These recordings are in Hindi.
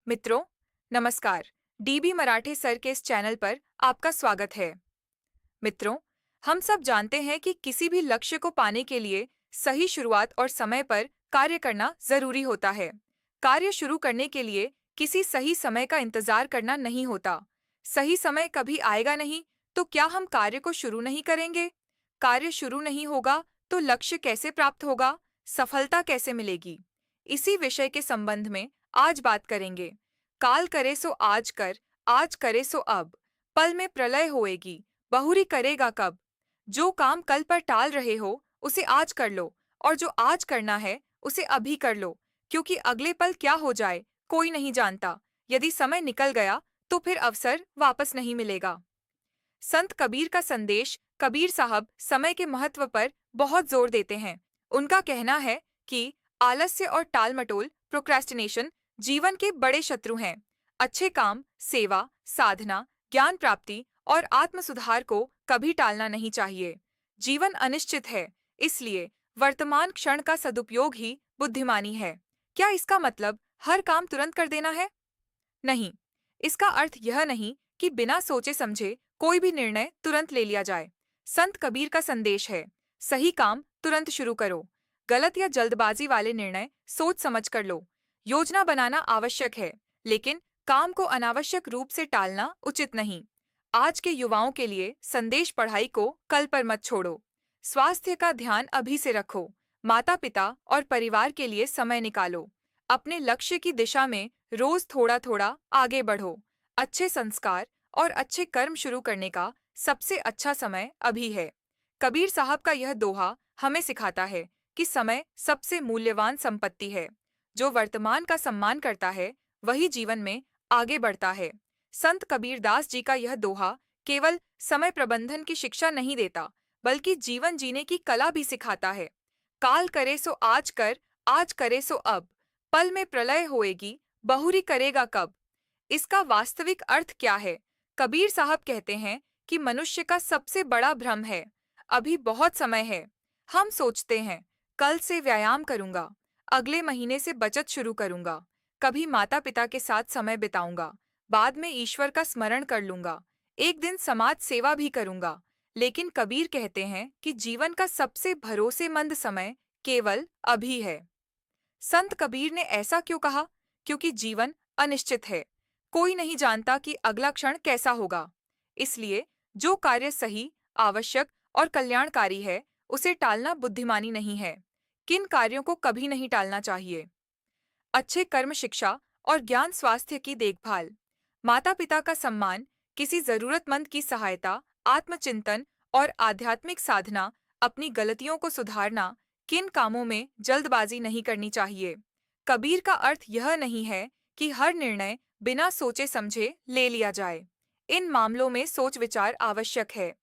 मित्रों, नमस्कार। डीबी मराठी सर के इस चैनल पर आपका स्वागत है। मित्रों, हम सब जानते हैं कि किसी भी लक्ष्य को पाने के लिए सही शुरुआत और समय पर कार्य करना जरूरी होता है। कार्य शुरू करने के लिए किसी सही समय का इंतजार करना नहीं होता। सही समय कभी आएगा नहीं, तो क्या हम कार्य को शुरू नहीं करेंगे? कार्य शुरू नहीं होगा तो लक्ष्य कैसे प्राप्त होगा? सफलता कैसे मिलेगी? इसी विषय के संबंध में आज बात करेंगे। काल करे सो आज करे सो अब, पल में प्रलय होएगी, बहुरी करेगा कब। जो काम कल पर टाल रहे हो, उसे आज कर लो, और जो आज करना है, उसे अभी कर लो, क्योंकि अगले पल क्या हो जाए, कोई नहीं जानता। यदि समय निकल गया, तो फिर अवसर वापस नहीं मिलेगा। संत कबीर का संदेश। कबीर साहब समय के महत्व पर बहुत जोर देते हैं। उनका कहना है कि आलस्य और टालमटोल प्रोक्रेस्टिनेशन जीवन के बड़े शत्रु हैं। अच्छे काम, सेवा, साधना, ज्ञान प्राप्ति और आत्म सुधार को कभी टालना नहीं चाहिए। जीवन अनिश्चित है, इसलिए वर्तमान क्षण का सदुपयोग ही बुद्धिमानी है। क्या इसका मतलब हर काम तुरंत कर देना है? नहीं, इसका अर्थ यह नहीं कि बिना सोचे समझे कोई भी निर्णय तुरंत ले लिया जाए। संत कबीर का संदेश है, सही काम तुरंत शुरू करो, गलत या जल्दबाजी वाले निर्णय सोच समझ कर लो। योजना बनाना आवश्यक है, लेकिन काम को अनावश्यक रूप से टालना उचित नहीं। आज के युवाओं के लिए संदेश, पढ़ाई को कल पर मत छोड़ो। स्वास्थ्य का ध्यान अभी से रखो। माता पिता और परिवार के लिए समय निकालो। अपने लक्ष्य की दिशा में रोज थोड़ा थोड़ा आगे बढ़ो। अच्छे संस्कार और अच्छे कर्म शुरू करने का सबसे अच्छा समय अभी है। कबीर साहब का यह दोहा हमें सिखाता है कि समय सबसे मूल्यवान संपत्ति है। जो वर्तमान का सम्मान करता है, वही जीवन में आगे बढ़ता है। संत कबीरदास जी का यह दोहा केवल समय प्रबंधन की शिक्षा नहीं देता, बल्कि जीवन जीने की कला भी सिखाता है। काल करे सो आज करे सो अब, पल में प्रलय होएगी, बहुरी करेगा कब। इसका वास्तविक अर्थ क्या है? कबीर साहब कहते हैं कि मनुष्य का सबसे बड़ा भ्रम है, अभी बहुत समय है। हम सोचते हैं, कल से व्यायाम करूंगा, अगले महीने से बचत शुरू करूंगा, कभी माता पिता के साथ समय बिताऊंगा, बाद में ईश्वर का स्मरण कर लूंगा, एक दिन समाज सेवा भी करूंगा। लेकिन कबीर कहते हैं कि जीवन का सबसे भरोसेमंद समय केवल अभी है। संत कबीर ने ऐसा क्यों कहा? क्योंकि जीवन अनिश्चित है। कोई नहीं जानता कि अगला क्षण कैसा होगा। इसलिए जो कार्य सही, आवश्यक और कल्याणकारी है, उसे टालना बुद्धिमानी नहीं है। किन कार्यों को कभी नहीं टालना चाहिए? अच्छे कर्म, शिक्षा और ज्ञान, स्वास्थ्य की देखभाल, माता पिता का सम्मान, किसी जरूरतमंद की सहायता, आत्मचिंतन और आध्यात्मिक साधना, अपनी गलतियों को सुधारना। किन कामों में जल्दबाजी नहीं करनी चाहिए? कबीर का अर्थ यह नहीं है कि हर निर्णय बिना सोचे समझे ले लिया जाए। इन मामलों में सोच विचार आवश्यक है।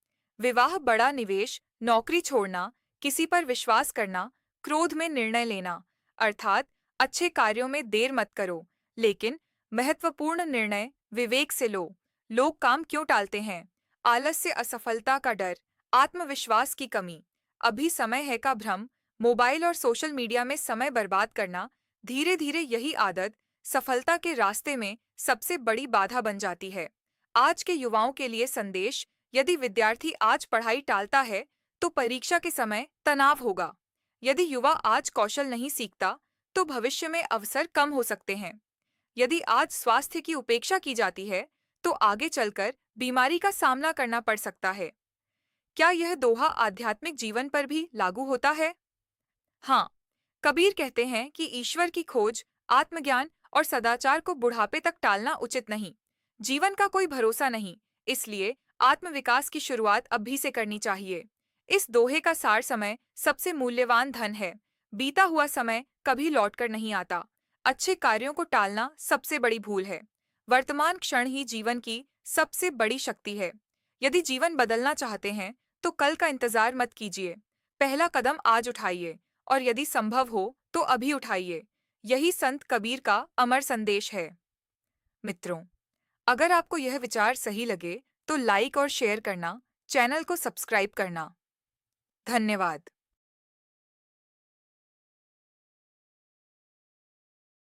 विवाह बड़ा निवेश, नौकरी छोड़ना, किसी पर विश्वास करना, क्रोध में निर्णय लेना, अर्थात अच्छे कार्यों में देर मत करो, लेकिन महत्वपूर्ण निर्णय विवेक से लो। लोग काम क्यों टालते हैं? आलस्य, असफलता का डर, आत्मविश्वास की कमी, अभी समय है का भ्रम, मोबाइल और सोशल मीडिया में समय बर्बाद करना। धीरे धीरे यही आदत सफलता के रास्ते में सबसे बड़ी बाधा बन जाती है। आज के युवाओं के लिए संदेश, यदि विद्यार्थी आज पढ़ाई टालता है, तो परीक्षा के समय तनाव होगा। यदि युवा आज कौशल नहीं सीखता, तो भविष्य में अवसर कम हो सकते हैं। यदि आज स्वास्थ्य की उपेक्षा की जाती है, तो आगे चलकर बीमारी का सामना करना पड़ सकता है। क्या यह दोहा आध्यात्मिक जीवन पर भी लागू होता है? हाँ, कबीर कहते हैं कि ईश्वर की खोज, आत्मज्ञान और सदाचार को बुढ़ापे तक टालना उचित नहीं। जीवन का कोई भरोसा नहीं, इसलिए आत्मविकास की शुरुआत अभी से करनी चाहिए। इस दोहे का सार, समय सबसे मूल्यवान धन है। बीता हुआ समय कभी लौटकर नहीं आता। अच्छे कार्यों को टालना सबसे बड़ी भूल है। वर्तमान क्षण ही जीवन की सबसे बड़ी शक्ति है। यदि जीवन बदलना चाहते हैं, तो कल का इंतजार मत कीजिए। पहला कदम आज उठाइए, और यदि संभव हो तो अभी उठाइए। यही संत कबीर का अमर संदेश है। मित्रों, अगर आपको यह विचार सही लगे, तो लाइक और शेयर करना, चैनल को सब्सक्राइब करना। धन्यवाद।